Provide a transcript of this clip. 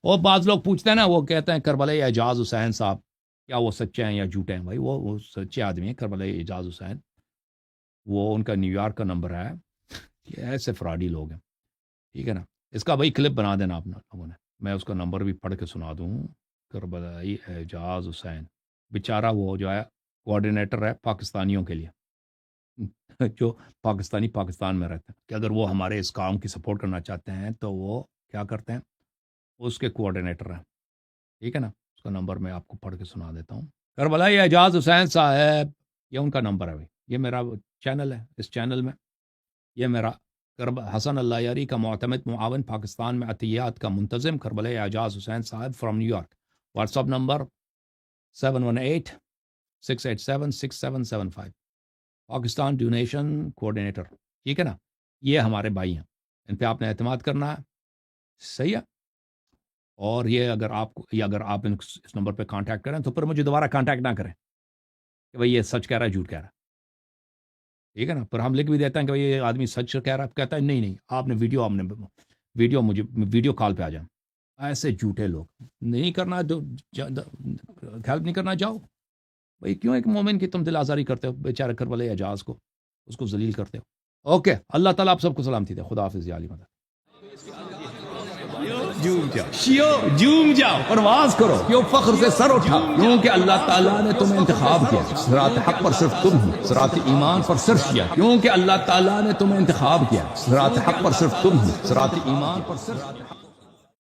اور بعض لوگ پوچھتے ہیں نا، وہ کہتے ہیں کربلائی اعجاز حسین صاحب کیا وہ سچے ہیں یا جھوٹے ہیں؟ بھائی وہ سچے آدمی ہیں، کربلائی اعجاز حسین، وہ ان کا نیو یارک کا نمبر ہے. یہ ایسے فراڈی لوگ ہیں، ٹھیک ہے نا. اس کا بھائی کلپ بنا دینا آپ لوگوں نے، میں اس کا نمبر بھی پڑھ کے سنا دوں. کربلائی اعجاز حسین بیچارہ وہ جو ہے کوآرڈینیٹر ہے پاکستانیوں کے لیے، جو پاکستان میں رہتے ہیں، کہ اگر وہ ہمارے اس کام کی سپورٹ کرنا چاہتے ہیں تو وہ کیا کرتے ہیں، اس کے کوآرڈینیٹر ہیں، ٹھیک ہے نا. اس کا نمبر میں آپ کو پڑھ کے سنا دیتا ہوں. کربلائی اعجاز حسین صاحب، یہ ان کا نمبر ہے بھائی. یہ میرا چینل ہے، اس چینل میں یہ میرا حسن اللہ یاری کا معتمد معاون، پاکستان میں عطیات کا منتظم، کربلائی اعجاز حسین صاحب from new York. What's up number 718-687-6775. Pakistan donation coordinator, ٹھیک ہے نا. یہ ہمارے بھائی ہیں، ان پہ آپ نے اعتماد کرنا ہے، صحیح ہے. اور یہ اگر آپ اس نمبر پہ کانٹیکٹ کریں تو پھر مجھے دوبارہ کانٹیکٹ نہ کریں کہ بھئی یہ سچ کہہ رہا ہے جھوٹ کہہ رہا ہے، ٹھیک ہے نا. پھر ہم لکھ بھی دیتے ہیں کہ بھئی یہ آدمی سچ کہہ رہا ہے، کہتا ہے نہیں آپ نے ویڈیو کال پہ آ جائیں. ایسے جھوٹے لوگ نہیں کرنا، ہیلپ نہیں کرنا چاہو بھائی، کیوں ایک مومن کی تم دل آزاری کرتے ہو، بیچارہ کربلائی اعجاز کو، اس کو ذلیل کرتے ہو. اوکے، اللہ تعالیٰ آپ سب کو سلامتی دے. خدا حافظ. علی مدد. جھوم جاؤ، پرواز کرو، کیوں فخر سے سر اٹھا، کیونکہ اللہ تعالیٰ نے تمہیں انتخاب کیا. صراط حق پر صرف تم ہو، صراط ایمان پر صرف کیا، کیونکہ اللہ تعالیٰ نے تمہیں انتخاب کیا. صراط حق پر صرف تم ہو، صراط ایمان پر صرف